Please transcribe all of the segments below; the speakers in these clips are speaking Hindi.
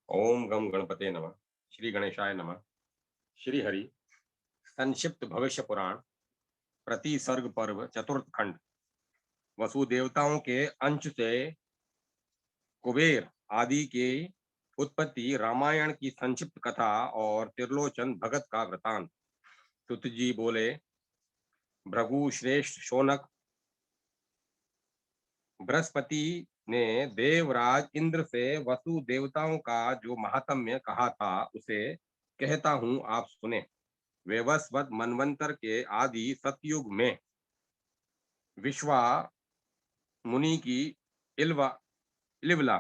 ओम गम गणपते नमः। श्री गणेशाय नमः। श्री हरि। संक्षिप्त भविष्य पुराण। प्रतिसर्ग पर्व चतुर्थ खंड। वसुदेवताओं के अंश से कुबेर आदि की उत्पत्ति, रामायण की संक्षिप्त कथा और त्रिलोचन भगत का वृतांत। सुत जी बोले, भृगु श्रेष्ठ शौनक, बृहस्पति ने देवराज इंद्र से वसु देवताओं का जो महात्म्य कहा था उसे कहता हूँ, आप सुने। वैवस्वत मनवंतर के आदि सतयुग में विश्वा मुनि की इल्वा इलिवला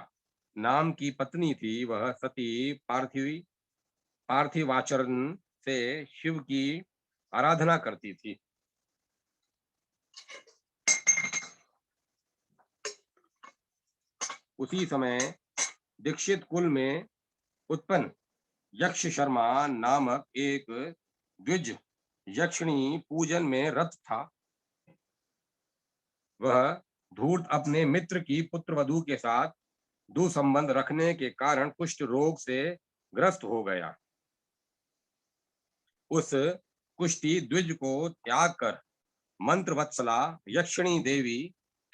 नाम की पत्नी थी। वह सती पार्थिवाचरण से शिव की आराधना करती थी। उसी समय दीक्षित कुल में उत्पन्न यक्ष शर्मा नामक एक द्विज यक्षिणी पूजन में रत था। वह धूर्त अपने मित्र की पुत्रवधू के साथ दुसंबंध रखने के कारण कुष्ठ रोग से ग्रस्त हो गया। उस कुष्ठी द्विज को त्याग कर मंत्र वत्सला यक्षिणी देवी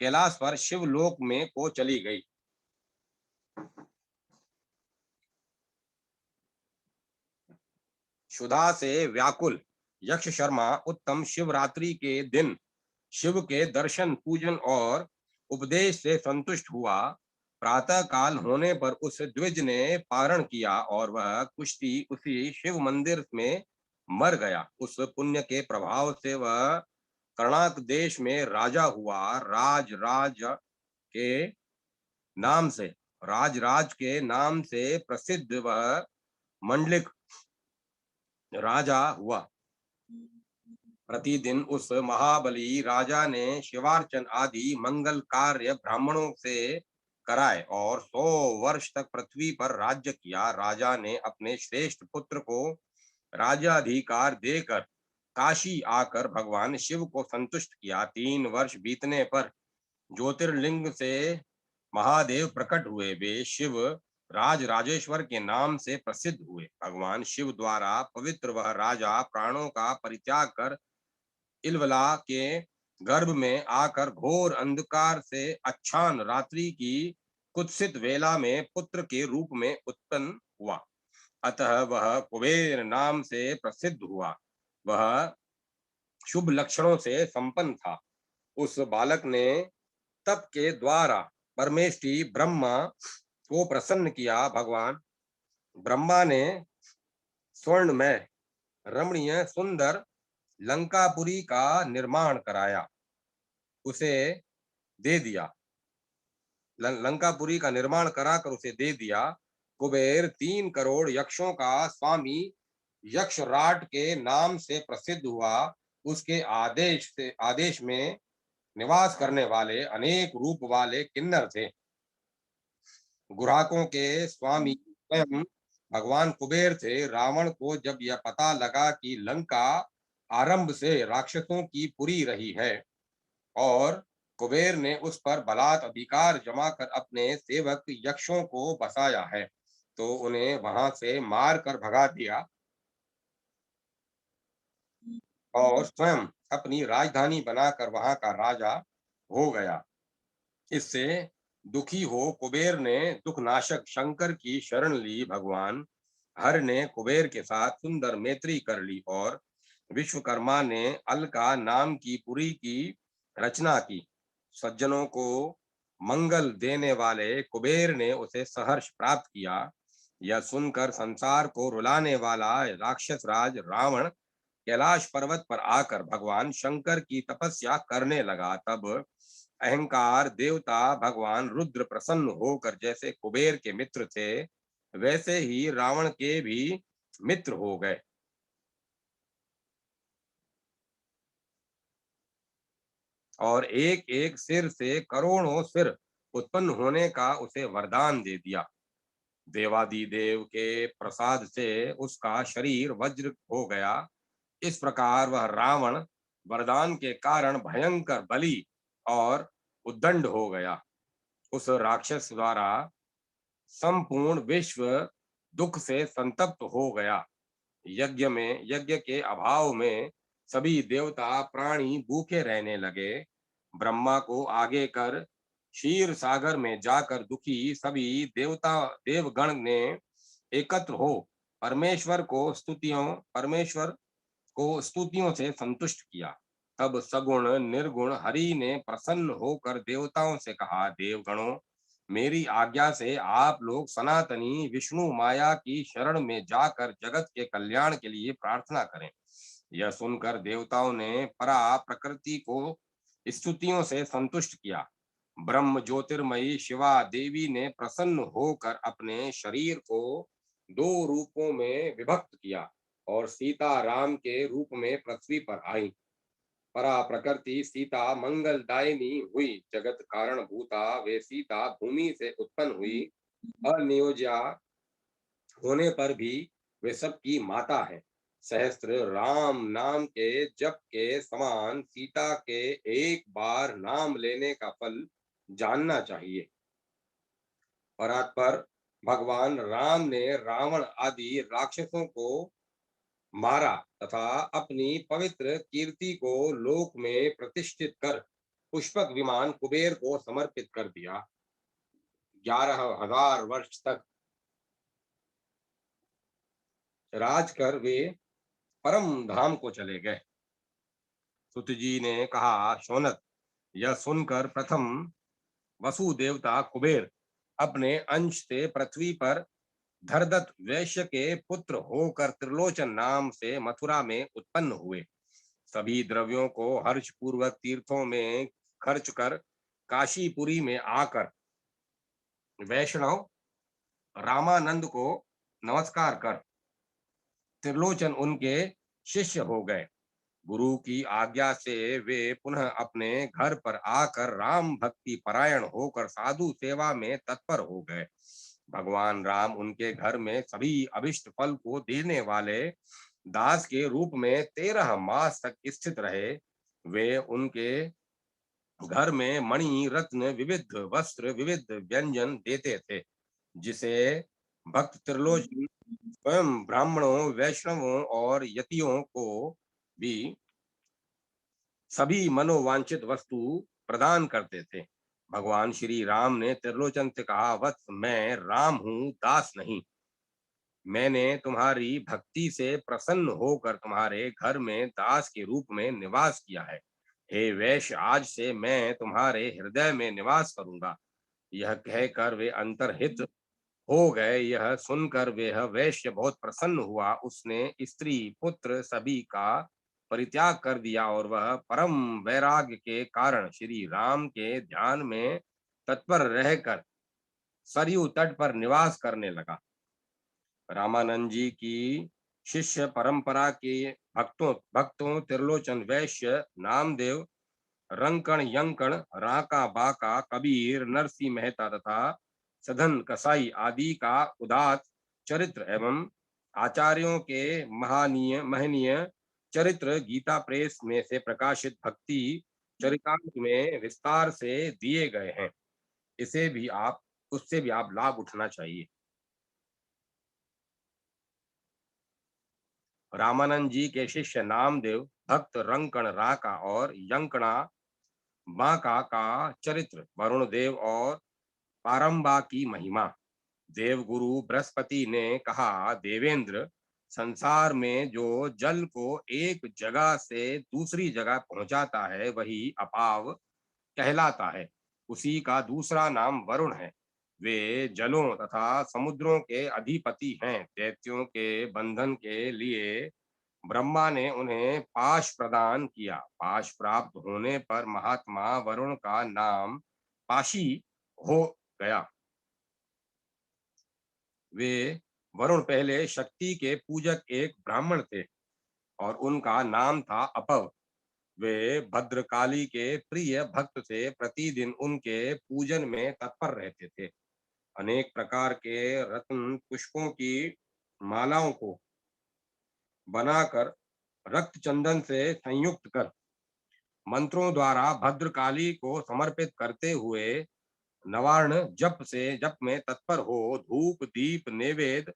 कैलाश पर शिवलोक में को चली गई। क्षुधा से व्याकुल यक्ष शर्मा उत्तम शिवरात्रि के दिन शिव के दर्शन पूजन और उपदेश से संतुष्ट हुआ। प्रातः काल होने पर उस द्विज ने पारण किया और वह कुष्ठी उसी शिव मंदिर में मर गया। उस पुण्य के प्रभाव से वह कर्णाक देश में राजा हुआ। के नाम से राज के नाम से प्रसिद्ध वह मंडलिक राजा हुआ। प्रतिदिन उस महाबली राजा ने शिवार्चन आदि मंगल कार्य ब्राह्मणों से कराए और 100 वर्ष तक पृथ्वी पर राज्य किया। राजा ने अपने श्रेष्ठ पुत्र को राज्याधिकार देकर काशी आकर भगवान शिव को संतुष्ट किया। 3 वर्ष बीतने पर ज्योतिर्लिंग से महादेव प्रकट हुए। वे शिव राजेश्वर के नाम से प्रसिद्ध हुए। भगवान शिव द्वारा पवित्र वह राजा प्राणों का परित्याग कर इलवला के गर्भ में आकर घोर अंधकार से अच्छान रात्रि की कुत्सित वेला में पुत्र के रूप में उत्पन्न हुआ। अतः वह कुबेर नाम से प्रसिद्ध हुआ। वह शुभ लक्षणों से संपन्न था। उस बालक ने तप के द्वारा परमेष्टि ब्रह्मा को प्रसन्न किया। भगवान ब्रह्मा ने स्वर्णमय रमणीय सुंदर लंकापुरी का निर्माण कराया, उसे दे दिया। लंकापुरी का निर्माण कराकर उसे दे दिया। कुबेर 3 करोड़ यक्षों का स्वामी यक्षराट के नाम से प्रसिद्ध हुआ। उसके आदेश में निवास करने वाले अनेक रूप वाले किन्नर थे। गुराकों के स्वामी स्वयं भगवान कुबेर थे। रावण को जब यह पता लगा कि लंका आरंभ से राक्षसों की पुरी रही है और कुबेर ने उस पर बलात् अधिकार जमा कर अपने सेवक यक्षों को बसाया है, तो उन्हें वहां से मार कर भगा दिया और स्वयं अपनी राजधानी बनाकर वहां का राजा हो गया। इससे दुखी हो कुबेर ने दुखनाशक शंकर की शरण ली। भगवान हर ने कुबेर के साथ सुंदर मैत्री कर ली और विश्वकर्मा ने अलका नाम की पुरी की रचना की। सज्जनों को मंगल देने वाले कुबेर ने उसे सहर्ष प्राप्त किया। यह सुनकर संसार को रुलाने वाला राक्षस राज रावण कैलाश पर्वत पर आकर भगवान शंकर की तपस्या करने लगा। तब अहंकार देवता भगवान रुद्र प्रसन्न होकर जैसे कुबेर के मित्र थे वैसे ही रावण के भी मित्र हो गए और एक एक सिर से करोड़ों सिर उत्पन्न होने का उसे वरदान दे दिया। देवादिदेव के प्रसाद से उसका शरीर वज्र हो गया। इस प्रकार वह रावण वरदान के कारण भयंकर बली और उद्दंड हो गया। उस राक्षस द्वारा संपूर्ण विश्व दुख से संतप्त हो गया। यज्ञ के अभाव में सभी देवता प्राणी भूखे रहने लगे। ब्रह्मा को आगे कर क्षीर सागर में जाकर दुखी सभी देवगण ने एकत्र हो परमेश्वर को स्तुतियों से संतुष्ट किया। तब सगुण निर्गुण हरि ने प्रसन्न होकर देवताओं से कहा, देवगणों, मेरी आज्ञा से आप लोग सनातनी विष्णु माया की शरण में जाकर जगत के कल्याण के लिए प्रार्थना करें। यह सुनकर देवताओं ने परा प्रकृति को स्तुतियों से संतुष्ट किया। ब्रह्म ज्योतिर्मयी शिवा देवी ने प्रसन्न होकर अपने शरीर को दो रूपों में विभक्त किया और सीता राम के रूप में पृथ्वी पर आई। परा प्रकृति सीता मंगलदायिनी हुई, जगत कारण भूता वे सीता भूमि से उत्पन्न हुई। अनियोज्या होने पर भी वे सबकी माता है। सहस्त्र राम नाम के जप के समान सीता के एक बार नाम लेने का फल जानना चाहिए। परात्पर भगवान राम ने रावण आदि राक्षसों को मारा तथा अपनी पवित्र कीर्ति को लोक में प्रतिष्ठित कर पुष्पक विमान कुबेर को समर्पित कर दिया। 11,000 वर्ष तक राज कर वे परम धाम को चले गए। सुत जी ने कहा, शौनक, यह सुनकर प्रथम वसु देवता कुबेर अपने अंश से पृथ्वी पर धरदत्त वैश्य के पुत्र होकर त्रिलोचन नाम से मथुरा में उत्पन्न हुए। सभी द्रव्यों को हर्ष पूर्वक तीर्थों में खर्च कर काशीपुरी में आकर वैष्णव रामानंद को नमस्कार कर त्रिलोचन उनके शिष्य हो गए। गुरु की आज्ञा से वे पुनः अपने घर पर आकर राम भक्ति परायण होकर साधु सेवा में तत्पर हो गए। भगवान राम उनके घर में सभी अभिष्ट फल को देने वाले दास के रूप में 13 मास तक स्थित रहे। वे उनके घर में मणि रत्न विविध वस्त्र विविध व्यंजन देते थे, जिसे भक्त त्रिलोचन स्वयं ब्राह्मणों वैष्णवों और यतियों को भी सभी मनोवांछित वस्तु प्रदान करते थे। भगवान श्री राम ने त्रिलोचन से कहा, वत्स, मैं राम हूँ, दास नहीं। मैंने तुम्हारी भक्ति से प्रसन्न होकर तुम्हारे घर में दास के रूप में निवास किया है। हे वैश्य, आज से मैं तुम्हारे हृदय में निवास करूंगा। यह कहकर वे अंतर्हित हो गए। यह सुनकर वह वैश्य बहुत प्रसन्न हुआ। उसने स्त्री पुत्र सभी का परित्याग कर दिया और वह परम वैराग्य के कारण श्री राम के ध्यान में तत्पर रहकर सरयू तट पर निवास करने लगा। रामानंद जी की शिष्य परंपरा के भक्तों त्रिलोचन वैश्य नामदेव रंकण यंकण राका बाका कबीर नरसिंह मेहता तथा सधन कसाई आदि का उदात चरित्र एवं आचार्यों के महनीय चरित्र गीता प्रेस में से प्रकाशित भक्ति चरितार्थ में विस्तार से दिए गए हैं। उससे भी आप लाभ उठाना चाहिए। रामानंद जी के शिष्य नामदेव भक्त रंकण राका और यंकणा बांका का चरित्र, वरुण देव और पारंबा की महिमा। देवगुरु बृहस्पति ने कहा, देवेंद्र, संसार में जो जल को एक जगह से दूसरी जगह पहुंचाता है वही अपाव कहलाता है। उसी का दूसरा नाम वरुण है। वे जलों तथा समुद्रों के अधिपति हैं। दैत्यों के बंधन के लिए ब्रह्मा ने उन्हें पाश प्रदान किया। पाश प्राप्त होने पर महात्मा वरुण का नाम पाशी हो गया। वे वरुण पहले शक्ति के पूजक एक ब्राह्मण थे और उनका नाम था अपव। वे भद्रकाली के प्रिय भक्त थे, प्रतिदिन उनके पूजन में तत्पर रहते थे। अनेक प्रकार के रत्न पुष्पों की मालाओं को बनाकर रक्त चंदन से संयुक्त कर मंत्रों द्वारा भद्रकाली को समर्पित करते हुए नवार्ण जप में तत्पर हो धूप दीप नैवेद्य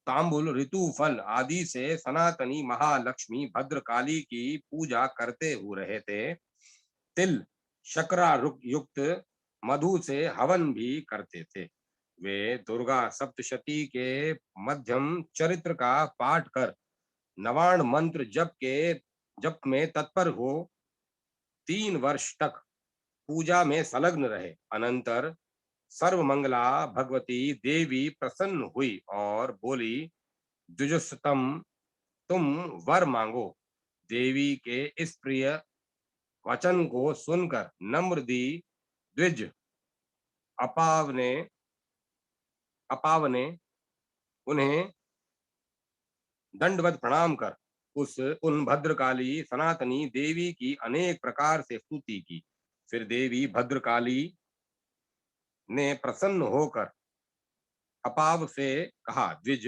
तांबुल, ऋतु फल आदि से सनातनी महालक्ष्मी भद्रकाली की पूजा करते हुए रहे थे। तिल, शकरा युक्त मधु से हवन भी करते थे। वे दुर्गा सप्तशती के मध्यम चरित्र का पाठ कर नवाण मंत्र जप में तत्पर हो 3 वर्ष तक पूजा में संलग्न रहे। अनंतर सर्वमंगला भगवती देवी प्रसन्न हुई और बोली, द्विजोत्तम, तुम वर मांगो। देवी के इस प्रिय वचन को सुनकर नम्रदी द्विज अपावने अपावने उन्हें दंडवत प्रणाम कर उन भद्रकाली सनातनी देवी की अनेक प्रकार से स्तुति की। फिर देवी भद्रकाली ने प्रसन्न होकर अपाव से कहा, द्विज,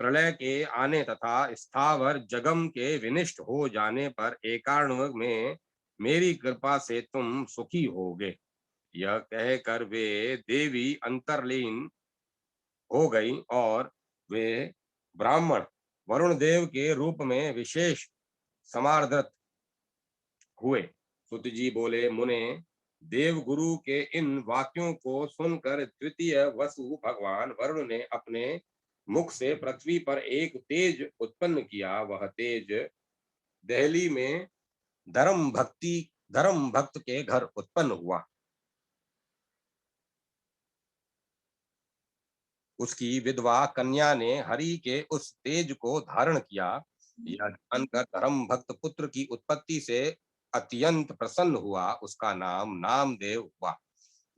प्रलय के आने तथा स्थावर जगम के विनिष्ट हो जाने पर एकारण में मेरी कृपा से तुम सुखी होगे। यह कहकर वे देवी अंतर्लीन हो गई और वे ब्राह्मण वरुण देव के रूप में विशेष समार्द्रत हुए। सुत जी बोले, मुने, देव गुरु के इन वाक्यों को सुनकर द्वितीय वसु भगवान वरुण ने अपने मुख से पृथ्वी पर एक तेज उत्पन्न किया। वह तेज दहली में धर्म भक्त के घर उत्पन्न हुआ। उसकी विधवा कन्या ने हरि के उस तेज को धारण किया। यह जानकर धर्म भक्त पुत्र की उत्पत्ति से अत्यंत प्रसन्न हुआ। उसका नाम नामदेव हुआ।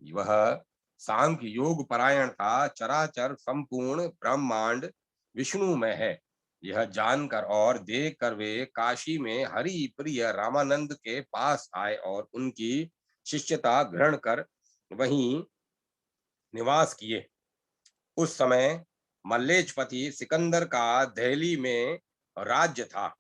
वह सांख्य योग परायण था। चराचर संपूर्ण ब्रह्मांड विष्णु में है। यह जानकर और देख कर वे काशी में हरि प्रिय रामानंद के पास आए और उनकी शिष्यता ग्रहण कर वहीं निवास किए। उस समय मल्लेशपति सिकंदर का दिल्ली में राज्य था।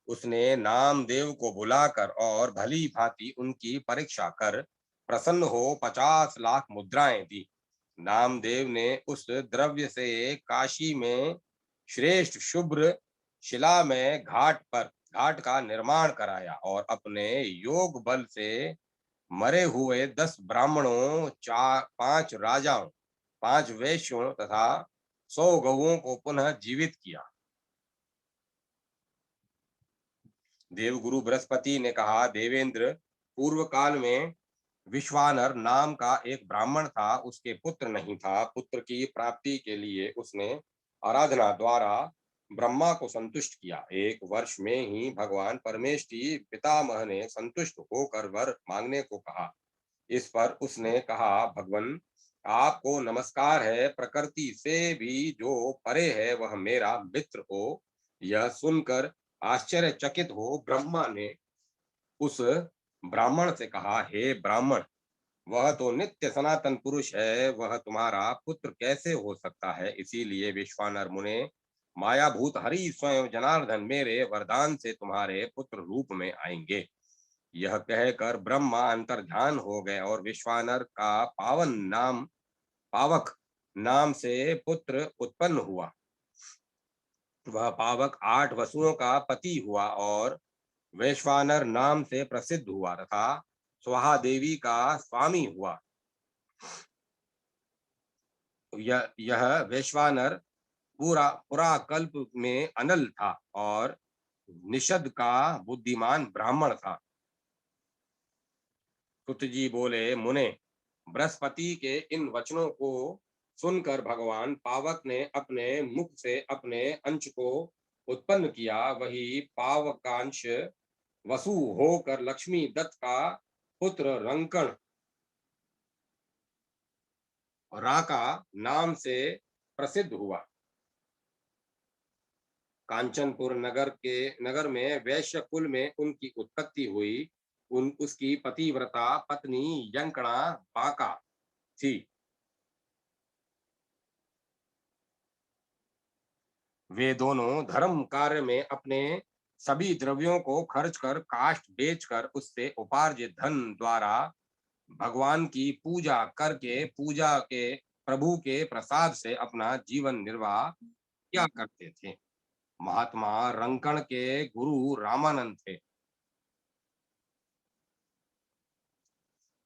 उसने नामदेव को बुलाकर और भली भांति उनकी परीक्षा कर प्रसन्न हो 50 लाख मुद्राएं दी। नामदेव ने उस द्रव्य से काशी में श्रेष्ठ शुभ्र शिला में घाट का निर्माण कराया और अपने योग बल से मरे हुए 10 ब्राह्मणों, 5 राजाओं, 5 वैश्यों तथा 100 गौओं को पुनः जीवित किया। देवगुरु बृहस्पति ने कहा, देवेंद्र, पूर्व काल में विश्वानर नाम का एक ब्राह्मण था। उसके पुत्र नहीं था। पुत्र की प्राप्ति के लिए उसने आराधना द्वारा ब्रह्मा को संतुष्ट किया। 1 वर्ष में ही भगवान परमेष्टि पितामह ने संतुष्ट होकर वर मांगने को कहा। इस पर उसने कहा, भगवान, आपको नमस्कार है। प्रकृति से भी जो परे है वह मेरा मित्र हो। यह सुनकर आश्चर्यचकित हो ब्रह्मा ने उस ब्राह्मण से कहा, हे ब्राह्मण, वह तो नित्य सनातन पुरुष है। वह तुम्हारा पुत्र कैसे हो सकता है? इसीलिए विश्वानर मुने, मायाभूत हरि स्वयं जनार्दन मेरे वरदान से तुम्हारे पुत्र रूप में आएंगे। यह कहकर ब्रह्मा अंतर्ध्यान हो गए और विश्वानर का पावक नाम से पुत्र उत्पन्न हुआ। वह पावक 8 वसुओं का पति हुआ और वैश्वानर नाम से प्रसिद्ध हुआ तथा स्वाहा देवी का स्वामी हुआ। यह वैश्वानर पुरा कल्प में अनल था और निषद का बुद्धिमान ब्राह्मण था। सुत जी बोले, मुने, बृहस्पति के इन वचनों को सुनकर भगवान पावक ने अपने मुख से अपने अंश को उत्पन्न किया। वही पावकांश वसु होकर लक्ष्मी दत्त का पुत्र रंकण राका नाम से प्रसिद्ध हुआ। कांचनपुर नगर में वैश्य कुल में उनकी उत्पत्ति हुई। उसकी पतिव्रता पत्नी यंकणा बाका थी। वे दोनों धर्म कार्य में अपने सभी द्रव्यों को खर्च कर काष्ठ बेचकर उससे उपार्जित धन द्वारा भगवान की पूजा करके प्रभु के प्रसाद से अपना जीवन निर्वाह किया करते थे। महात्मा रंकण के गुरु रामानंद थे।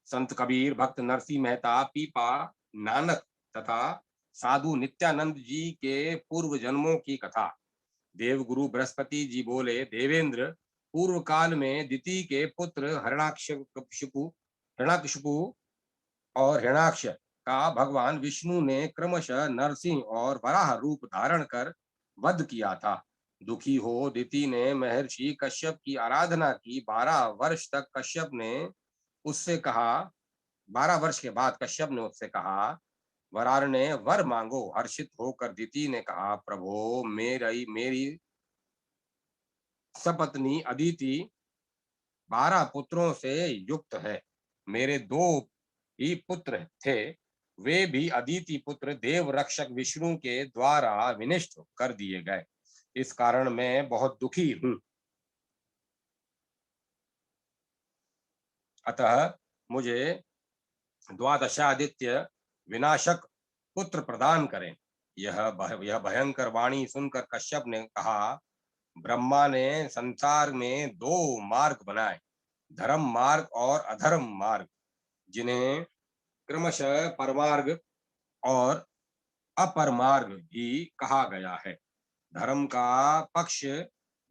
संत कबीर, भक्त नरसिंह मेहता, पीपा नानक तथा साधु नित्यानंद जी के पूर्व जन्मों की कथा। देवगुरु बृहस्पति जी बोले, देवेंद्र, पूर्व काल में दिति के पुत्र हिरणाकशिपु और हिरणाक्ष का भगवान विष्णु ने क्रमशः नरसिंह और वराह रूप धारण कर वध किया था। दुखी हो दिति ने महर्षि कश्यप की आराधना की। 12 वर्ष तक कश्यप ने उससे कहा 12 वर्ष के बाद कश्यप ने उससे कहा, वरार ने वर मांगो। हर्षित होकर दिति ने कहा, प्रभो, मेरी सपत्नी अदिति 12 पुत्रों से युक्त है। मेरे 2 ही पुत्र थे, वे भी अदिति पुत्र देव रक्षक विष्णु के द्वारा विनिष्ट कर दिए गए। इस कारण मैं बहुत दुखी हूं। अतः मुझे द्वादशादित्य विनाशक पुत्र प्रदान करें। यह भयंकर वाणी सुनकर कश्यप ने कहा, ब्रह्मा ने संसार में 2 मार्ग बनाए, धर्म मार्ग और अधर्म मार्ग, जिन्हें क्रमशः परमार्ग और अपरमार्ग भी कहा गया है। धर्म का पक्ष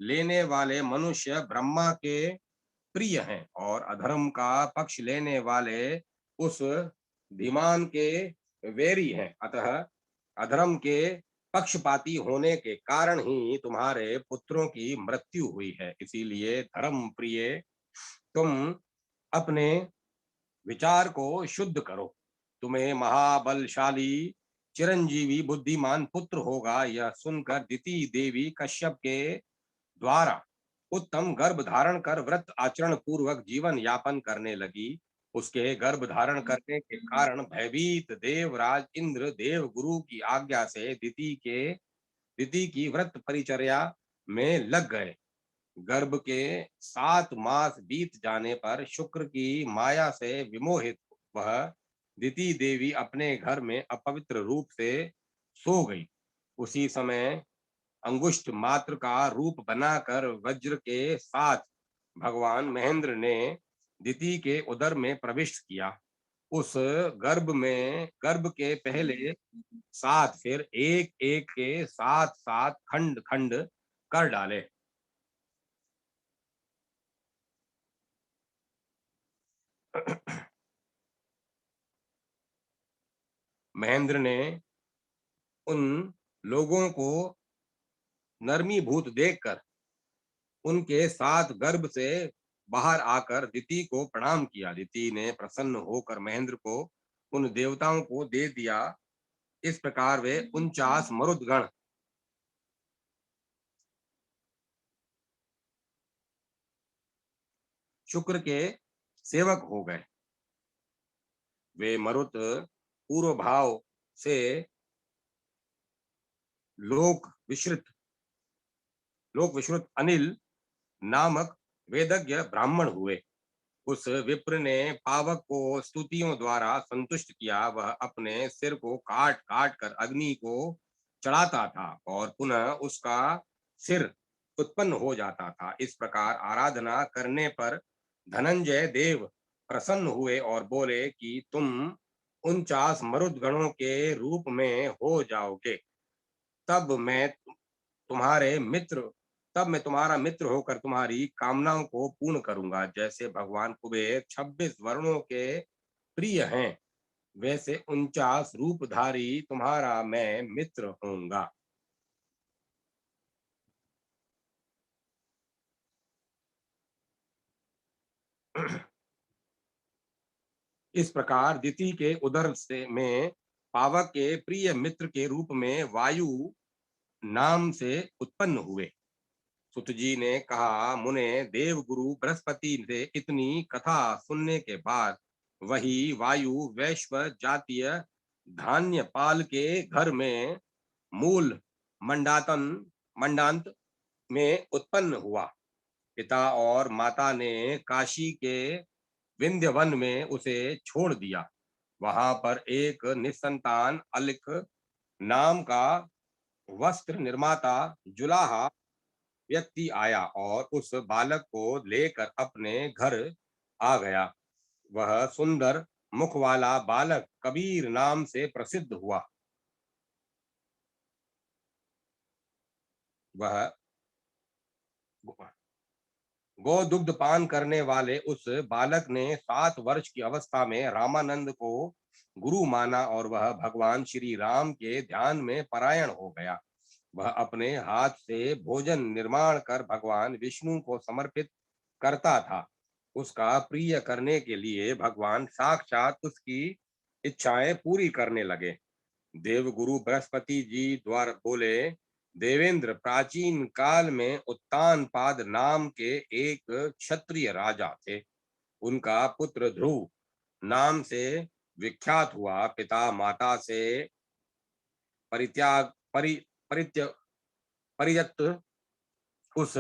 लेने वाले मनुष्य ब्रह्मा के प्रिय हैं और अधर्म का पक्ष लेने वाले उस धीमान के वैरी हैं। अतः अधर्म के पक्षपाती होने के कारण ही तुम्हारे पुत्रों की मृत्यु हुई है। इसीलिए धर्म प्रिय, तुम अपने विचार को शुद्ध करो। तुम्हें महाबलशाली चिरंजीवी बुद्धिमान पुत्र होगा। यह सुनकर दिति देवी कश्यप के द्वारा उत्तम गर्भ धारण कर व्रत आचरण पूर्वक जीवन यापन करने लगी। उसके गर्भ धारण करने के कारण भयभीत देवराज इंद्र देव गुरु की आज्ञा से दिति की व्रत परिचर्या में लग गए। गर्भ के 7 मास बीत जाने पर शुक्र की माया से विमोहित वह दिति देवी अपने घर में अपवित्र रूप से सो गई। उसी समय अंगुष्ठ मात्र का रूप बनाकर वज्र के साथ भगवान महेंद्र ने दिति के उदर में प्रविष्ट किया। उस गर्भ के पहले 7, फिर एक एक के 7 7 खंड खंड कर डाले। महेंद्र ने उन लोगों को नरमीभूत देखकर उनके साथ गर्भ से बाहर आकर दिति को प्रणाम किया। दिति ने प्रसन्न होकर महेंद्र को उन देवताओं को दे दिया। इस प्रकार वे 49 मरुदगण शुक्र के सेवक हो गए। वे मरुत पूर्व भाव से लोक विश्रुत अनिल नामक वेदज्ञ ब्राह्मण हुए। उस विप्र ने पावक को स्तुतियों द्वारा संतुष्ट किया। वह अपने सिर को काट काट कर अग्नि को चढ़ाता था और पुनः उसका सिर उत्पन्न हो जाता था। इस प्रकार आराधना करने पर धनंजय देव प्रसन्न हुए और बोले कि तुम 49 मरुदगणों के रूप में हो जाओगे। तब मैं तुम्हारे मित्र तब मैं तुम्हारा मित्र होकर तुम्हारी कामनाओं को पूर्ण करूंगा। जैसे भगवान कुबेर 26 वर्णों के प्रिय हैं, वैसे 49 रूपधारी तुम्हारा मैं मित्र होऊंगा। इस प्रकार दिति के उदर से में पावक के प्रिय मित्र के रूप में वायु नाम से उत्पन्न हुए। सुत जी ने कहा, मुने, देव गुरु बृहस्पति से इतनी कथा सुनने के बाद वही वायु वैश्व जातीय धान्य पाल के घर में मूल मंडातन मंडांत में उत्पन्न हुआ। पिता और माता ने काशी के विंध्य वन में उसे छोड़ दिया। वहां पर एक निसंतान अलिक नाम का वस्त्र निर्माता जुलाहा व्यक्ति आया और उस बालक को लेकर अपने घर आ गया। वह सुंदर मुख वाला बालक कबीर नाम से प्रसिद्ध हुआ। वह गोदुग्ध पान करने वाले उस बालक ने 7 वर्ष की अवस्था में रामानंद को गुरु माना और वह भगवान श्री राम के ध्यान में परायण हो गया। वह अपने हाथ से भोजन निर्माण कर भगवान विष्णु को समर्पित करता था। उसका प्रिय करने के लिए भगवान साक्षात उसकी इच्छाएं पूरी करने लगे। देवगुरु बृहस्पति जी द्वारा बोले, देवेंद्र, प्राचीन काल में उत्तानपाद नाम के एक क्षत्रिय राजा थे। उनका पुत्र ध्रुव नाम से विख्यात हुआ। पिता माता से परित्याग परि परित्य परित्यक्त उस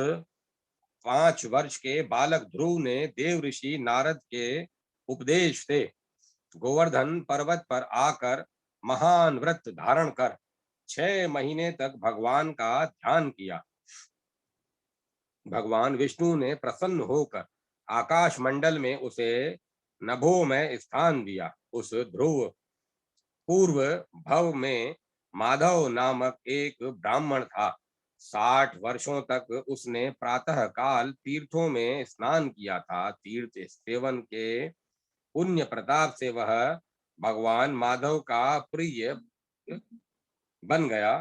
5 वर्ष के बालक ध्रुव ने देव ऋषि नारद के उपदेश से गोवर्धन पर्वत पर आकर महान व्रत धारण कर 6 महीने तक भगवान का ध्यान किया। भगवान विष्णु ने प्रसन्न होकर आकाश मंडल में उसे नभों में स्थान दिया। उस ध्रुव पूर्व भव में माधव नामक एक ब्राह्मण था। 60 वर्षों तक उसने प्रातः काल तीर्थों में स्नान किया था। तीर्थ सेवन के पुण्य प्रताप से वह भगवान माधव का प्रिय बन गया।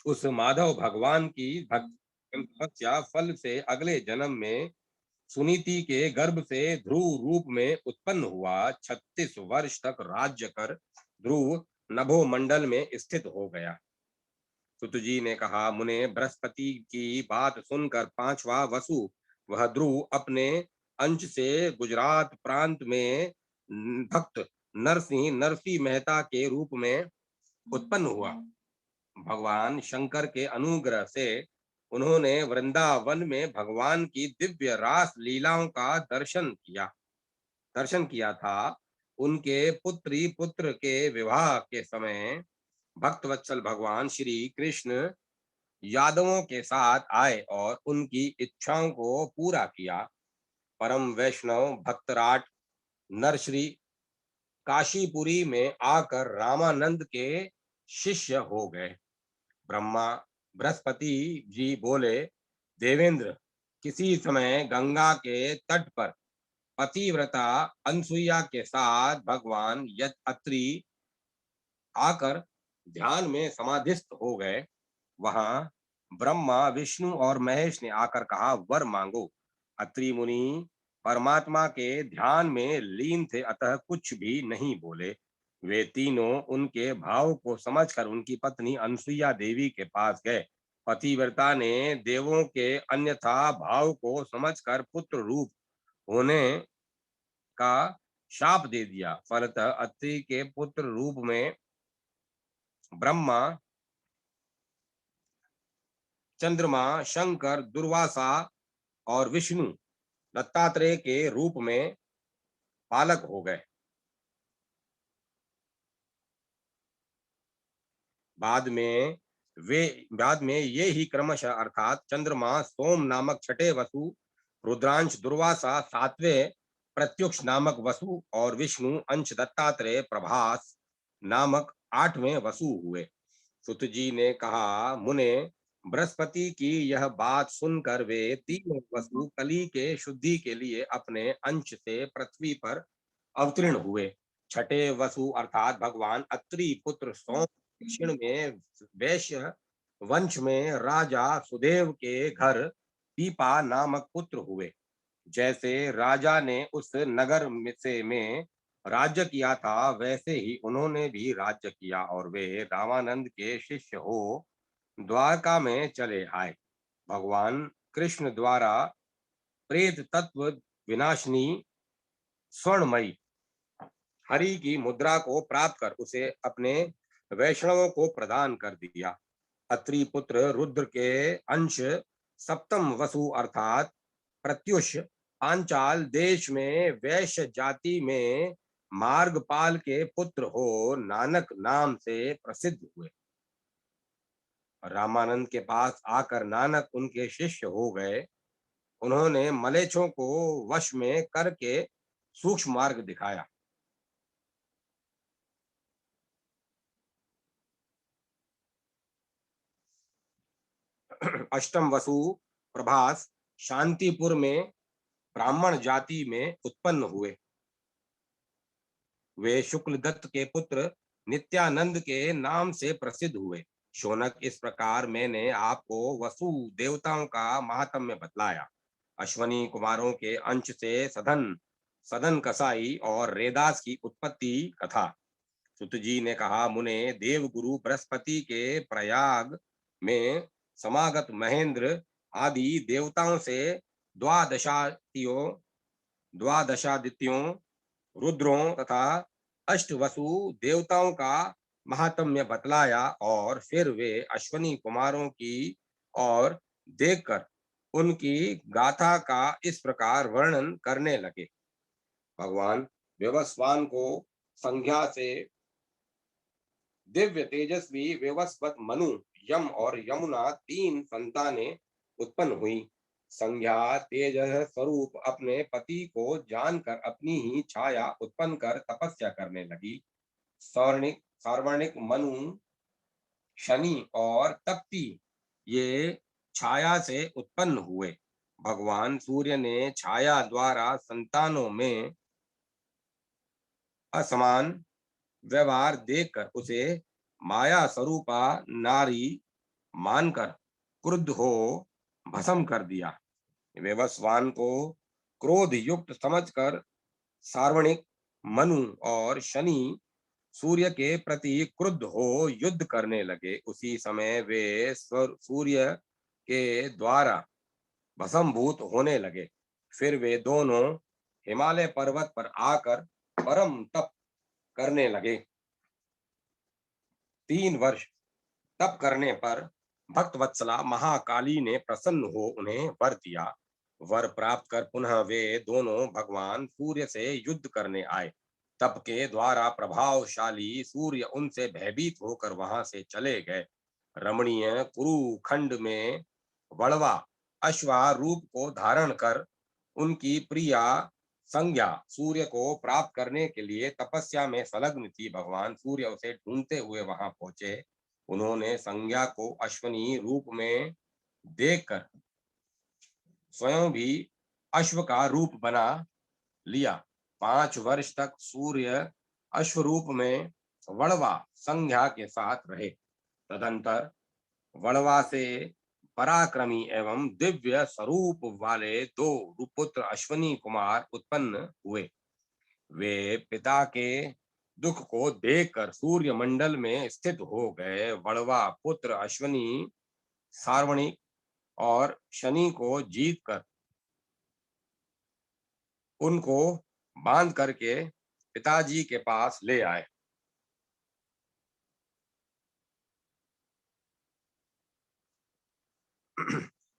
उस माधव भगवान की तपस्या फल से अगले जन्म में सुनीति के गर्भ से ध्रुव रूप में उत्पन्न हुआ। 36 वर्ष तक राज्य कर ध्रुव नभो मंडल में स्थित हो गया। सुत जी ने कहा, मुने, बृहस्पति की बात सुनकर 5वां वसु वह ध्रुव अपने अंश से गुजरात प्रांत में भक्त नरसिंह मेहता के रूप में उत्पन्न हुआ। भगवान शंकर के अनुग्रह से उन्होंने वृंदावन में भगवान की दिव्य रास लीलाओं का दर्शन किया था। उनके पुत्री पुत्र के विवाह के समय भक्तवत्सल भगवान श्री कृष्ण यादवों के साथ आए और उनकी इच्छाओं को पूरा किया। परम वैष्णव भक्तराट नरश्री काशीपुरी में आकर रामानंद के शिष्य हो गए। ब्रह्मा बृहस्पति जी बोले, देवेंद्र, किसी समय गंगा के तट पर पतिव्रता अनसुईया के साथ भगवान अत्रि आकर ध्यान में समाधिस्थ हो गए। वहां ब्रह्मा विष्णु और महेश ने आकर कहा, वर मांगो। अत्रि मुनि परमात्मा के ध्यान में लीन थे, अतः कुछ भी नहीं बोले। वे तीनों उनके भाव को समझकर उनकी पत्नी अनसुईया देवी के पास गए। पतिव्रता ने देवों के अन्यथा भाव को समझकर पुत्र रूप होने का शाप दे दिया। फलतः अत्रि के पुत्र रूप में ब्रह्मा, चंद्रमा, शंकर, दुर्वासा और विष्णु दत्तात्रेय के रूप में पालक हो गए। बाद में ये ही क्रमशः अर्थात चंद्रमा सोम नामक छठे वसु, रुद्रांश दुर्वासा 7वें, प्रत्युष नामक वसु और विष्णु अंश दत्तात्रेय प्रभास नामक 8वें वसु हुए। सुत जी ने कहा, मुने, बृहस्पति की यह बात सुनकर वे तीनों वसु कली के शुद्धि के लिए अपने अंश से पृथ्वी पर अवतीर्ण हुए। छठे वसु अर्थात भगवान अत्रि पुत्र सोम दक्षिण में वैश्य वंश में राजा सुदेव के घर पीपा नामक पुत्र हुए। जैसे राजा ने उस नगर में राज्य किया था, वैसे ही उन्होंने भी राज्य किया और वे रामानंद के शिष्य हो द्वारका में चले आए। भगवान कृष्ण द्वारा प्रेत तत्व विनाशिनी स्वर्णमयी हरि की मुद्रा को प्राप्त कर उसे अपने वैष्णवों को प्रदान कर दिया। अत्रि पुत्र रुद्र के अंश सप्तम वसु अर्थात प्रत्युष पांचाल देश में वैश्य जाति में मार्गपाल के पुत्र हो नानक नाम से प्रसिद्ध हुए। रामानंद के पास आकर नानक उनके शिष्य हो गए। उन्होंने मलेच्छों को वश में करके सूक्ष्म मार्ग दिखाया। अष्टम वसु प्रभास शांतिपुर में ब्राह्मण जाति में उत्पन्न हुए। वे शुक्ल दत्त के पुत्र नित्यानंद के नाम से प्रसिद्ध हुए। शौनक, इस प्रकार मैंने आपको वसु देवताओं का महात्म्य बतलाया। अश्वनी कुमारों के अंश से सदन सदन कसाई और रेदास की उत्पत्ति कथा। सुत जी ने कहा, मुने, देवगुरु बृहस्पति के प्रयाग में समागत महेंद्र आदि देवताओं से द्वादशातियों द्वादशादित्यों, रुद्रों तथा अष्टवसु देवताओं का महात्म्य बतलाया और फिर वे अश्वनी कुमारों की ओर देखकर उनकी गाथा का इस प्रकार वर्णन करने लगे। भगवान व्यवस्वान को संज्ञा से दिव्य तेजस्वी व्यवस्वत मनु, यम और यमुना 3 संतानें उत्पन्न हुई। संज्ञा तेज स्वरूप अपने पति को जानकर अपनी ही छाया उत्पन्न कर तपस्या करने लगी। सौर्णिक सार्वणिक, मनु, शनि और तप्ती ये छाया से उत्पन्न हुए। भगवान सूर्य ने छाया द्वारा संतानों में असमान व्यवहार देखकर उसे माया स्वरूपा नारी मानकर क्रुद्ध हो भस्म कर दिया। व्यवस्वान को क्रोध युक्त समझकर सार्वणिक, मनु और शनि सूर्य के प्रति क्रुद्ध हो युद्ध करने लगे। उसी समय वे सूर्य के द्वारा भस्मभूत होने लगे। फिर वे दोनों हिमालय पर्वत पर आकर परम तप करने लगे। 3 वर्ष तप करने पर भक्त वत्सला महाकाली ने प्रसन्न हो उन्हें वर दिया। वर प्राप्त कर पुनः वे दोनों भगवान सूर्य से युद्ध करने आए। तप के द्वारा प्रभावशाली सूर्य उनसे भयभीत होकर वहां से चले गए। रमणीय कुरु खंड में वड़वा अश्वारूप को धारण कर उनकी प्रिया संज्ञा सूर्य को प्राप्त करने के लिए तपस्या में संलग्न थी। भगवान सूर्य उसे ढूंढते हुए वहां पहुंचे। उन्होंने संज्ञा को अश्वनी रूप में देखकर स्वयं भी अश्व का रूप बना लिया। 5 वर्ष तक सूर्य अश्व रूप में वड़वा संज्ञा के साथ रहे। तदंतर वड़वा से पराक्रमी एवं दिव्य स्वरूप वाले 2 पुत्र अश्वनी कुमार उत्पन्न हुए। वे पिता के दुख को देखकर सूर्य मंडल में स्थित हो गए। वड़वा पुत्र अश्वनी सार्वणिक और शनि को जीतकर उनको बांध करके पिताजी के पास ले आए।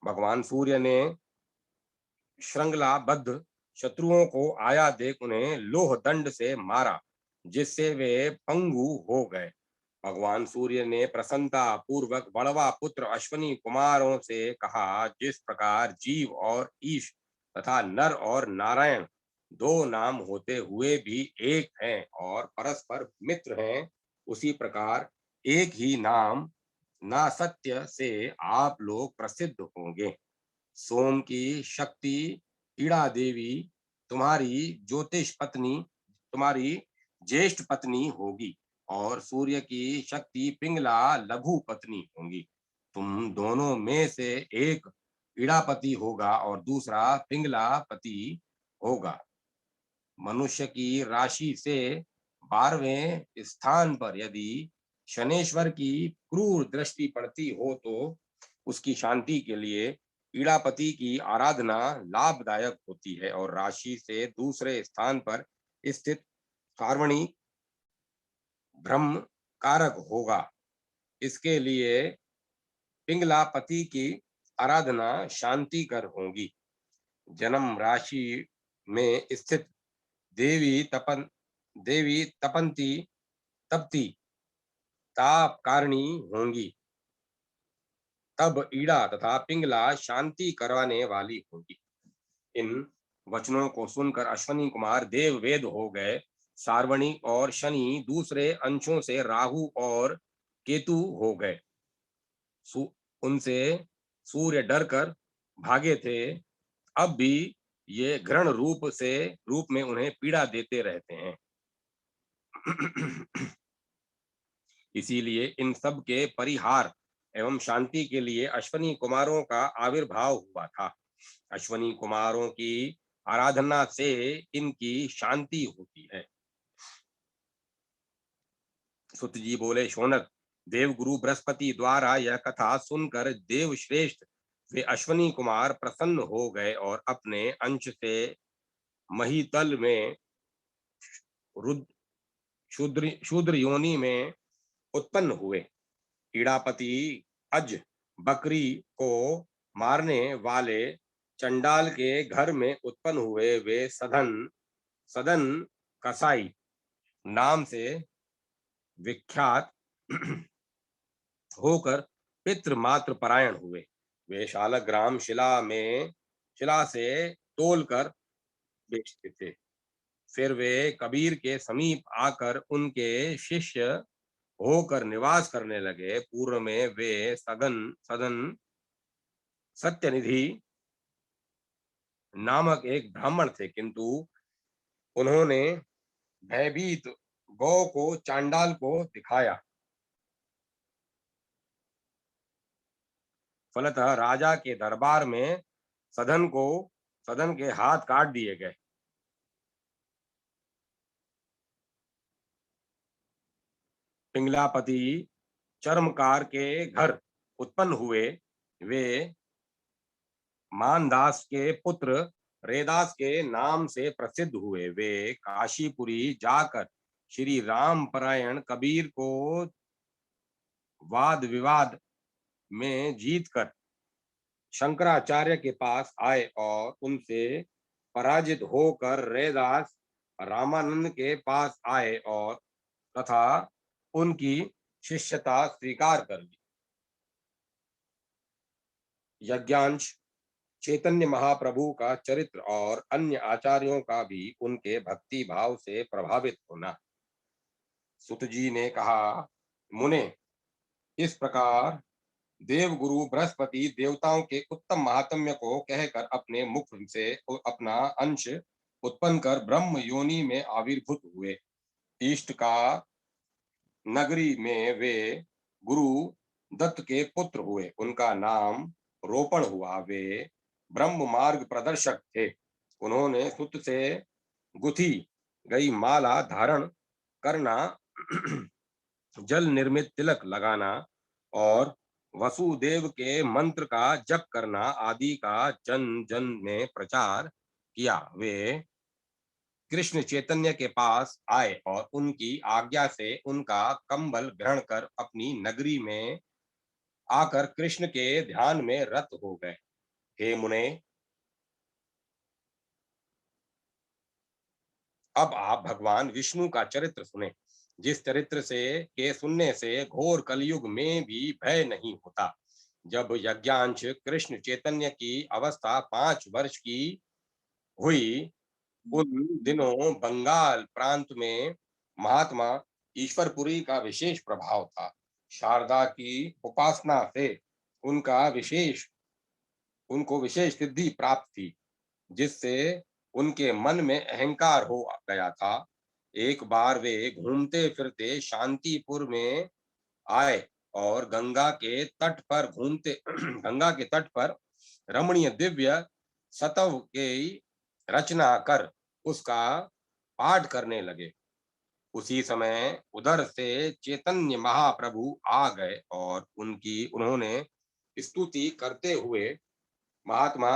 भगवान सूर्य ने श्रृंखलाबद्ध शत्रुओं को आया देख उन्हें लोह दंड से मारा, जिससे वे पंगु हो गए। भगवान सूर्य ने प्रसन्नता पूर्वक वड़वा पुत्र अश्वनी कुमारों से कहा, जिस प्रकार जीव और ईश तथा नर और नारायण 2 नाम होते हुए भी एक हैं और परस्पर मित्र हैं, उसी प्रकार एक ही नाम ना सत्य से आप लोग प्रसिद्ध होंगे। सोम की शक्ति ईड़ा देवी तुम्हारी ज्योतिष पत्नी, तुम्हारी ज्येष्ठ पत्नी होगी और सूर्य की शक्ति पिंगला लघु पत्नी होंगी। तुम दोनों में से एक ईड़ापति होगा और दूसरा पिंगला पति होगा। मनुष्य की राशि से 12वें स्थान पर यदि शनेश्वर की क्रूर दृष्टि पड़ती हो तो उसकी शांति के लिए ईड़ापति की आराधना लाभदायक होती है और राशि से दूसरे स्थान पर स्थित सार्वणी ब्रह्म कारक होगा। इसके लिए पिंगलापति की आराधना शांतिकर होगी। जन्म राशि में स्थित देवी तपंती तपती ताप कारणी होंगी। तब ईड़ा तथा पिंगला शांति करवाने वाली होगी। इन वचनों को सुनकर अश्वनी कुमार देव वेद हो गए। सार्वणी और शनि दूसरे अंशों से राहु और केतु हो गए। उनसे सूर्य डरकर भागे थे। अब भी ये घृण रूप में उन्हें पीड़ा देते रहते हैं। इसीलिए इन सब के परिहार एवं शांति के लिए अश्वनी कुमारों का आविर्भाव हुआ था। अश्वनी कुमारों की आराधना से इनकी शांति होती है। सुत जी बोले, शौनक, देवगुरु बृहस्पति द्वारा यह कथा सुनकर देव श्रेष्ठ वे अश्वनी कुमार प्रसन्न हो गए और अपने अंश से महीतल में शूद्र योनि में उत्पन्न हुए। ईड़ापति अज बकरी को मारने वाले चंडाल के घर में उत्पन्न हुए। वे सदन कसाई नाम से विख्यात होकर पितृमात्र परायण हुए। वे शालग्राम शिला से तोलकर बेचते थे। फिर वे कबीर के समीप आकर उनके शिष्य होकर निवास करने लगे। पूर्व में वे सदन सत्यनिधि नामक एक ब्राह्मण थे, किंतु उन्होंने भयभीत गौ को चांडाल को दिखाया। फलतः राजा के दरबार में सदन के हाथ काट दिए गए। पिंगलापति चर्मकार के घर उत्पन्न हुए। वे मानदास के पुत्र रेदास के नाम से प्रसिद्ध हुए। वे काशीपुरी जाकर श्री राम परायण कबीर को वाद विवाद में जीतकर शंकराचार्य के पास आए और उनसे पराजित होकर रेदास रामानंद के पास आए और तथा उनकी शिष्यता स्वीकार कर ली। यज्ञांश चैतन्य महाप्रभु का चरित्र और अन्य आचार्यों का भी उनके भक्ति भाव से प्रभावित होना। सुत जी ने कहा, मुने, इस प्रकार देवगुरु बृहस्पति देवताओं के उत्तम महात्म्य को कहकर अपने मुख से अपना अंश उत्पन्न कर ब्रह्म योनि में आविर्भूत हुए। इष्ट का नगरी में वे गुरु दत्त के पुत्र हुए। उनका नाम रोपण हुआ। वे ब्रह्म मार्ग प्रदर्शक थे। उन्होंने सुत से गुथी गई माला धारण करना, जल निर्मित तिलक लगाना और वसुदेव के मंत्र का जप करना आदि का जन जन में प्रचार किया। वे कृष्ण चैतन्य के पास आए और उनकी आज्ञा से उनका कंबल ग्रहण कर अपनी नगरी में आकर कृष्ण के ध्यान में रत हो गए। हे मुने, अब आप भगवान विष्णु का चरित्र सुने, जिस चरित्र से के सुनने से घोर कलयुग में भी भय नहीं होता। जब यज्ञांश कृष्ण चैतन्य की अवस्था 5 वर्ष की हुई, उन दिनों बंगाल प्रांत में महात्मा ईश्वरपुरी का विशेष प्रभाव था। शारदा की उपासना से उनको विशेष सिद्धि प्राप्त थी, जिससे उनके मन में अहंकार हो गया था। एक बार वे घूमते फिरते शांतिपुर में आए और गंगा के तट पर रमणीय दिव्य सतव की रचना कर उसका पाठ करने लगे। उसी समय उधर से चैतन्य महाप्रभु आ गए और उन्होंने स्तुति करते हुए महात्मा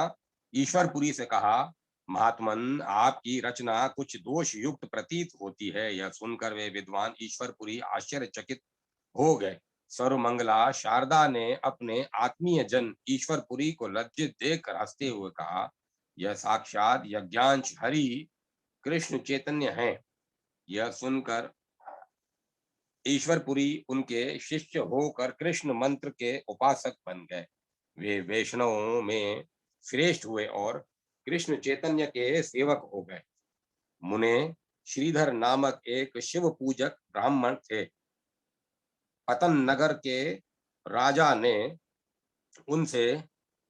ईश्वरपुरी से कहा, महात्मन, आपकी रचना कुछ दोष युक्त प्रतीत होती है। यह सुनकर वे विद्वान ईश्वरपुरी आश्चर्यचकित हो गए। सर्वमंगला शारदा ने अपने आत्मीय जन ईश्वरपुरी को लज्जित देखकर हंसते हुए कहा, यह साक्षात यज्ञांश हरि कृष्ण चैतन्य हैं। यह सुनकर ईश्वरपुरी उनके शिष्य होकर कृष्ण मंत्र के उपासक बन गए। वे वैष्णवों में श्रेष्ठ हुए और कृष्ण चैतन्य के सेवक हो गए। मुने श्रीधर नामक एक शिव पूजक ब्राह्मण थे। पतन नगर के राजा ने उनसे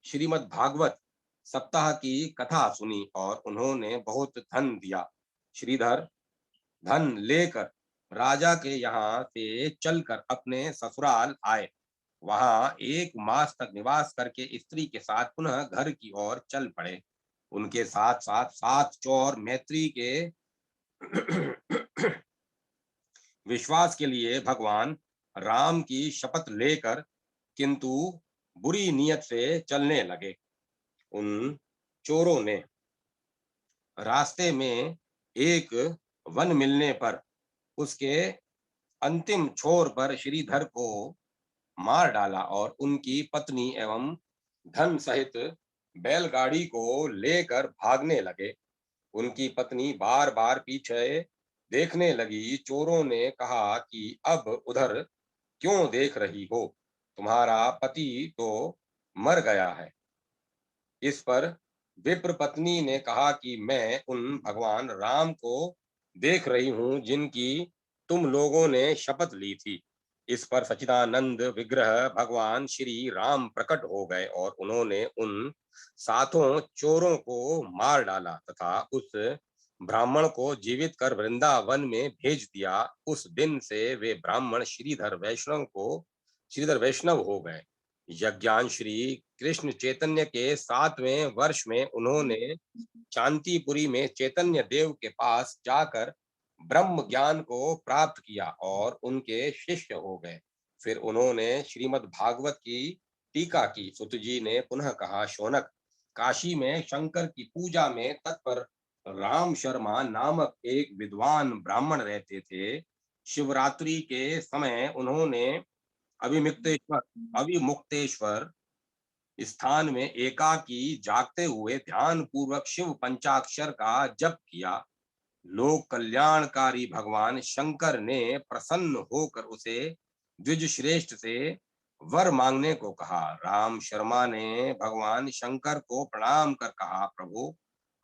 श्रीमद् भागवत सप्ताह की कथा सुनी और उन्होंने बहुत धन दिया। श्रीधर धन लेकर राजा के यहाँ से चलकर अपने ससुराल आए। वहां 1 मास तक निवास करके स्त्री के साथ पुनः घर की ओर चल पड़े। उनके साथ साथ 7 चोर मैत्री के विश्वास के लिए भगवान राम की शपथ लेकर किंतु बुरी नीयत से चलने लगे। उन चोरों ने रास्ते में एक वन मिलने पर उसके अंतिम छोर पर श्रीधर को मार डाला और उनकी पत्नी एवं धन सहित बैलगाड़ी को लेकर भागने लगे। उनकी पत्नी बार बार पीछे देखने लगी। चोरों ने कहा कि अब उधर क्यों देख रही हो, तुम्हारा पति तो मर गया है। इस पर विप्र पत्नी ने कहा कि मैं उन भगवान राम को देख रही हूं जिनकी तुम लोगों ने शपथ ली थी। इस पर सच्चिदानंद विग्रह भगवान श्री राम प्रकट हो गए और उन्होंने उन 7 चोरों को मार डाला तथा उस ब्राह्मण को जीवित कर वृंदावन में भेज दिया। उस दिन से वे ब्राह्मण श्रीधर वैष्णव हो गए। यज्ञान श्री कृष्ण चैतन्य के 7वें वर्ष में उन्होंने शांतिपुरी में चैतन्य देव के पास जाकर ब्रह्म ज्ञान को प्राप्त किया और उनके शिष्य हो गए। फिर उन्होंने श्रीमद् भागवत की टीका की। सुत जी ने पुनः कहा, शौनक, काशी में शंकर की पूजा में तत्पर राम शर्मा नामक एक विद्वान ब्राह्मण रहते थे। शिवरात्रि के समय उन्होंने अभिमुक्तेश्वर अभिमुक्तेश्वर स्थान में एकाकी जागते हुए ध्यान पूर्वक शिव पंचाक्षर का जप किया। लोक कल्याणकारी भगवान शंकर ने प्रसन्न होकर उसे द्विज श्रेष्ठ से वर मांगने को कहा। राम शर्मा ने भगवान शंकर को प्रणाम कर कहा, प्रभु,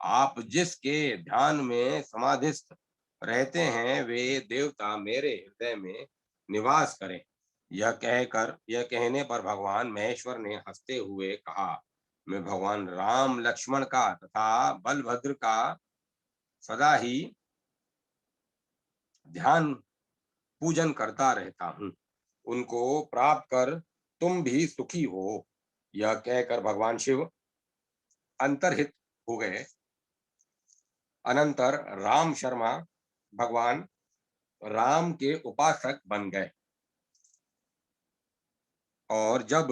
आप जिसके ध्यान में समाधिस्थ रहते हैं वे देवता मेरे हृदय में निवास करें। यह कहने पर भगवान महेश्वर ने हंसते हुए कहा, मैं भगवान राम लक्ष्मण का तथा बलभद्र का सदा ही ध्यान पूजन करता रहता हूँ। उनको प्राप्त कर तुम भी सुखी हो। यह कहकर भगवान शिव अंतर्हित हो गए। अनंतर राम शर्मा भगवान राम के उपासक बन गए और जब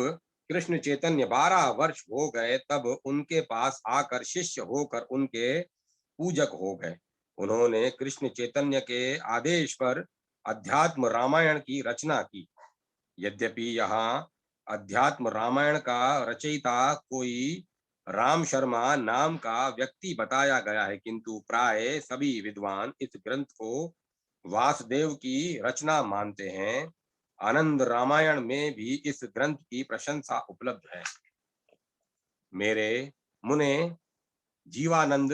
कृष्ण चैतन्य 12 वर्ष हो गए तब उनके पास आकर शिष्य होकर उनके पूजक हो गए। उन्होंने कृष्ण चैतन्य के आदेश पर अध्यात्म रामायण की रचना की। यद्यपि यहाँ अध्यात्म रामायण का रचयिता कोई राम शर्मा नाम का व्यक्ति बताया गया है, किंतु प्राय सभी विद्वान इस ग्रंथ को वासुदेव की रचना मानते हैं। आनंद रामायण में भी इस ग्रंथ की प्रशंसा उपलब्ध है। मेरे मुने जीवानंद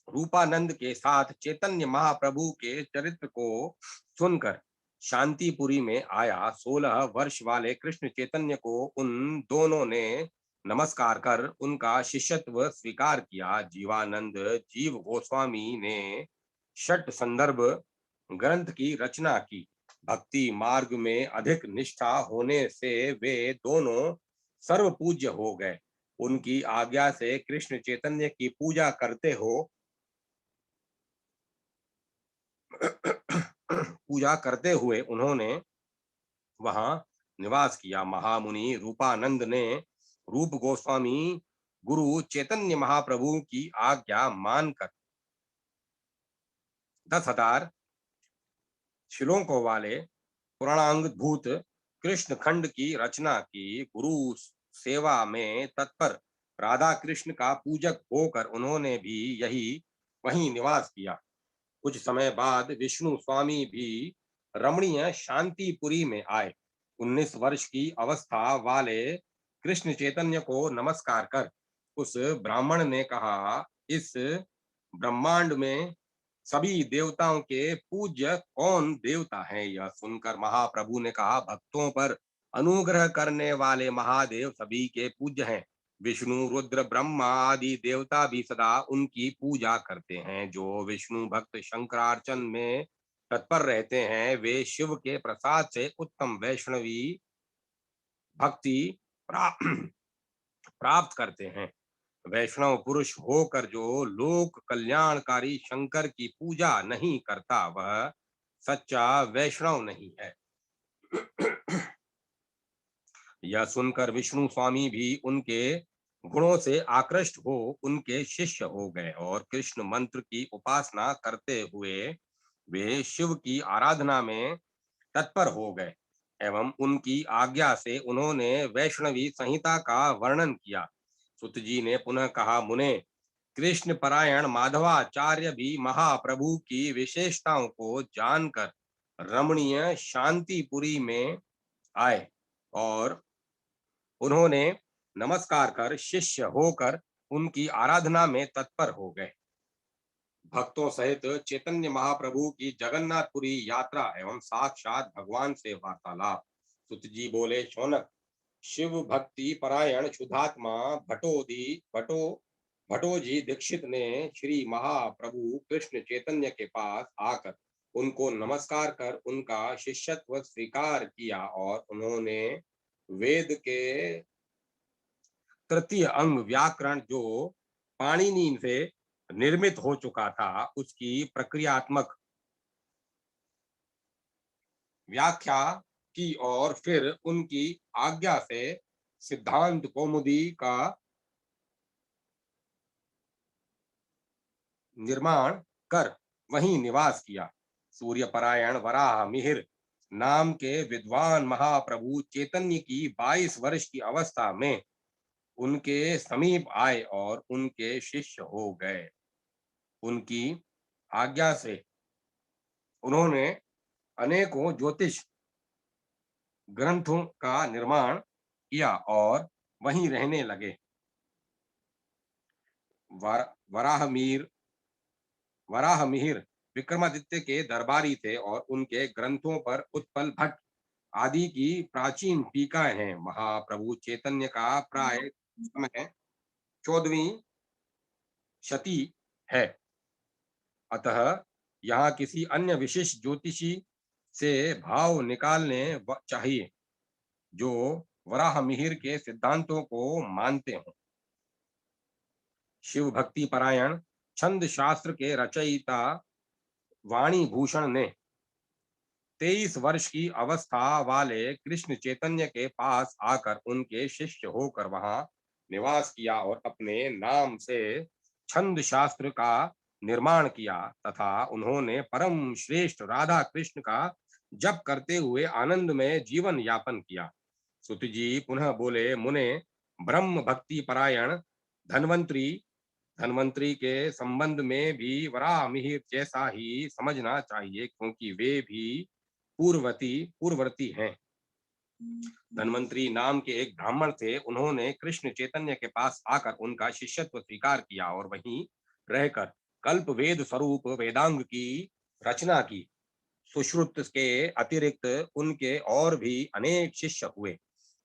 रूपानंद के साथ चैतन्य महाप्रभु के चरित्र को सुनकर शांतिपुरी में आया। 16 वर्ष वाले कृष्ण चैतन्य को उन दोनों ने नमस्कार कर उनका शिष्यत्व स्वीकार किया। जीवानंद जीव गोस्वामी ने षट संदर्भ ग्रंथ की रचना की। भक्ति मार्ग में अधिक निष्ठा होने से वे दोनों सर्व पूज्य हो गए। उनकी आज्ञा से कृष्ण चैतन्य की पूजा करते हो पूजा करते हुए उन्होंने वहां निवास किया। महामुनि रूपानंद ने रूप गोस्वामी गुरु चैतन्य महाप्रभु की आज्ञा मानकर 10,000 श्लोकों वाले पुराणांगभूत कृष्ण खंड की रचना की। गुरु सेवा में तत्पर राधा कृष्ण का पूजक होकर उन्होंने भी वहीं निवास किया। कुछ समय बाद विष्णु स्वामी भी रमणीय शांतिपुरी में आए। 19 वर्ष की अवस्था वाले कृष्ण चैतन्य को नमस्कार कर उस ब्राह्मण ने कहा, इस ब्रह्मांड में सभी देवताओं के पूज्य कौन देवता है? यह सुनकर महाप्रभु ने कहा, भक्तों पर अनुग्रह करने वाले महादेव सभी के पूज्य हैं। विष्णु, रुद्र, ब्रह्मा आदि देवता भी सदा उनकी पूजा करते हैं। जो विष्णु भक्त शंकरार्चन में तत्पर रहते हैं, वे शिव के प्रसाद से उत्तम वैष्णवी भक्ति प्राप्त करते हैं। वैष्णव पुरुष होकर जो लोक कल्याणकारी शंकर की पूजा नहीं करता, वह सच्चा वैष्णव नहीं है। यह सुनकर विष्णु स्वामी भी उनके गुणों से आकृष्ट हो उनके शिष्य हो गए और कृष्ण मंत्र की उपासना करते हुए वे शिव की आराधना में तत्पर हो गए एवं उनकी आज्ञा से उन्होंने वैष्णवी संहिता का वर्णन किया। सुत जी ने पुनः कहा, मुने, कृष्ण परायण माधवाचार्य भी महाप्रभु की विशेषताओं को जानकर रमणीय शांतिपुरी में आए और उन्होंने नमस्कार कर शिष्य होकर उनकी आराधना में तत्पर हो गए। भक्तों सहित चैतन्य महाप्रभु की जगन्नाथपुरी यात्रा एवं साक्षात भगवान से वार्तालाप। सुत जी बोले, शौनक, शिव भक्ति परायण शुद्धात्मा भटोजी दीक्षित ने श्री महाप्रभु कृष्ण चैतन्य के पास आकर उनको नमस्कार कर उनका शिष्यत्व स्वीकार किया और उन्होंने वेद के तृतीय अंग व्याकरण, जो पाणिनि से निर्मित हो चुका था, उसकी प्रक्रियात्मक व्याख्या की और फिर उनकी आज्ञा से सिद्धांत कौमुदी का निर्माण कर वहीं निवास किया। सूर्य परायण वराह मिहिर नाम के विद्वान महाप्रभु चैतन्य की 22 वर्ष की अवस्था में उनके समीप आए और उनके शिष्य हो गए। उनकी आज्ञा से उन्होंने अनेकों ज्योतिष ग्रंथों का निर्माण किया और वहीं रहने लगे। वराहमीर वराहमिहिर विक्रमादित्य के दरबारी थे और उनके ग्रंथों पर उत्पल भट्ट आदि की प्राचीन टीकाएं हैं। महाप्रभु चैतन्य का प्राय समय 14वीं शती है, अतः यहाँ किसी अन्य विशिष्ट ज्योतिषी से भाव निकालने चाहिए जो वराहमिहिर के सिद्धांतों को मानते हों। शिव भक्ति परायण छंद शास्त्र के रचयिता वाणी भूषण ने 23 वर्ष की अवस्था वाले कृष्ण चैतन्य के पास आकर उनके शिष्य होकर वहां निवास किया और अपने नाम से छंद शास्त्र का निर्माण किया तथा उन्होंने परम श्रेष्ठ राधा कृष्ण का जप करते हुए आनंद में जीवन यापन किया। सुत जी पुनः बोले, मुने, ब्रह्म भक्ति परायण धन्वंतरी धन्वंतरी के संबंध में भी वराहमिहिर जैसा ही समझना चाहिए, क्योंकि वे भी पूर्ववर्ती हैं। धन्वंतरी नाम के एक ब्राह्मण थे। उन्होंने कृष्ण चैतन्य के पास आकर उनका शिष्यत्व स्वीकार किया और वहीं रहकर कल्प वेद स्वरूप वेदांग की रचना की। सुश्रुत के अतिरिक्त उनके और भी अनेक शिष्य हुए।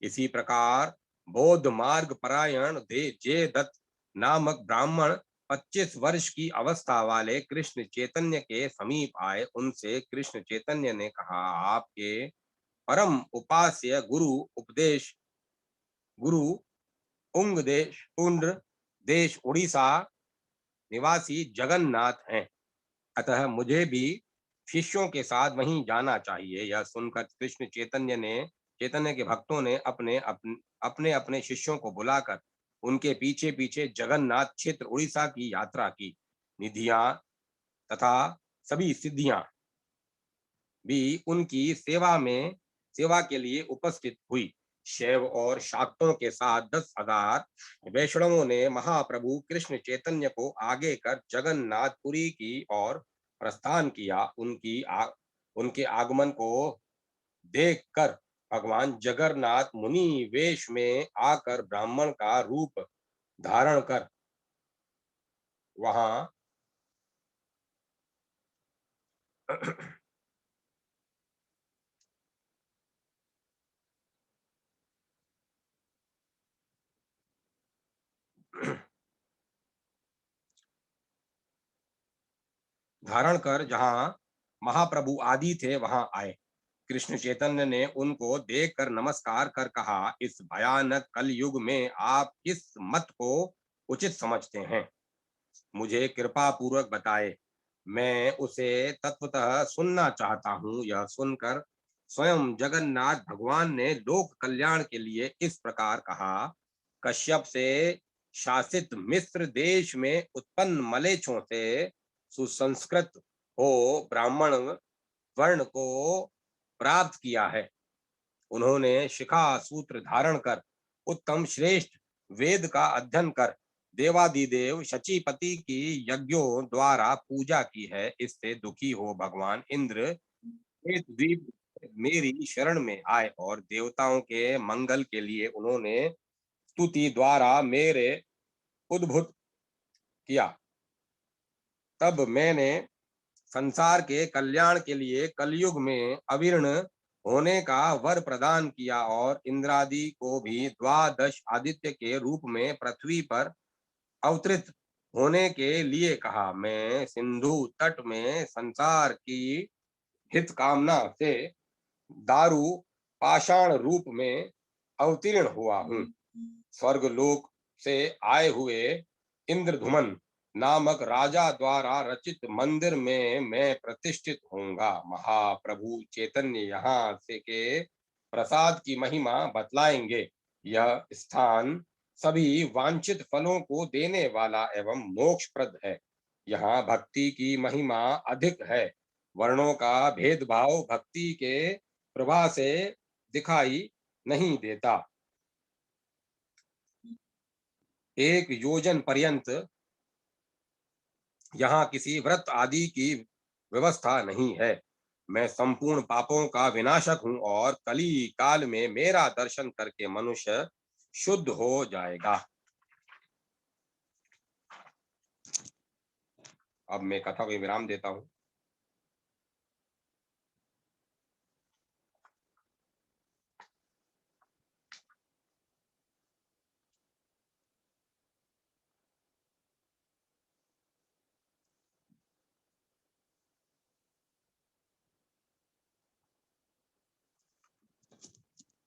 इसी प्रकार बौद्ध मार्ग परायण जे दत्त नामक ब्राह्मण 25 वर्ष की अवस्था वाले कृष्ण चैतन्य के समीप आए। उनसे कृष्ण चैतन्य ने कहा, आपके परम उपास्य गुरु उंग देश पुंड्र देश उड़ीसा निवासी जगन्नाथ हैं, अतः मुझे भी शिष्यों के साथ वहीं जाना चाहिए। यह सुनकर चैतन्य के भक्तों ने अपने अपने शिष्यों को बुलाकर उनके पीछे पीछे जगन्नाथ क्षेत्र उड़ीसा की यात्रा की। निधियां तथा सभी सिद्धियां भी उनकी सेवा के लिए उपस्थित हुई। शैव और शाक्तों के साथ 10,000 वैष्णवों ने महाप्रभु कृष्ण चैतन्य को आगे कर जगन्नाथपुरी की ओर प्रस्थान किया। उनके आगमन को देखकर भगवान जगन्नाथ मुनि वेश में आकर ब्राह्मण का रूप धारण कर वहां धारण कर जहां महाप्रभु आदि थे वहां आए। कृष्ण चैतन्य ने उनको देखकर नमस्कार कर कहा, इस भयानक कलयुग में आप किस मत को उचित समझते हैं? मुझे कृपा पूर्वक बताए, मैं उसे तत्वतः सुनना चाहता हूँ। यह सुनकर स्वयं जगन्नाथ भगवान ने लोक कल्याण के लिए इस प्रकार कहा, कश्यप से शासित मिस्र देश में उत्पन्न मलेच्छों से सुसंस्कृत हो ब्राह्मण वर्ण को प्राप्त किया है। उन्होंने शिखा सूत्र धारण कर उत्तम श्रेष्ठ वेद का अध्ययन कर देवादिदेव शचीपति की यज्ञों द्वारा पूजा की है। इससे दुखी हो भगवान इंद्र द्वीप मेरी शरण में आए और देवताओं के मंगल के लिए उन्होंने स्तुति द्वारा मेरे उद्भुत किया। तब मैंने संसार के कल्याण के लिए कलयुग में अविर्ण होने का वर प्रदान किया और इंद्रादि को भी द्वादश आदित्य के रूप में पृथ्वी पर अवतरित होने के लिए कहा। मैं सिंधु तट में संसार की हित कामना से दारू पाषाण रूप में अवतीर्ण हुआ हूँ। स्वर्ग लोक से आए हुए इंद्रधुमन नामक राजा द्वारा रचित मंदिर में मैं प्रतिष्ठित होऊंगा। महाप्रभु चैतन्य यहाँ से के प्रसाद की महिमा बतलाएंगे। यह स्थान सभी वांछित फलों को देने वाला एवं मोक्षप्रद है। यहाँ भक्ति की महिमा अधिक है। वर्णों का भेदभाव भक्ति के प्रभा से दिखाई नहीं देता। एक योजन पर्यंत यहाँ किसी व्रत आदि की व्यवस्था नहीं है। मैं संपूर्ण पापों का विनाशक हूँ और कली काल में मेरा दर्शन करके मनुष्य शुद्ध हो जाएगा। अब मैं कथा को विराम देता हूँ।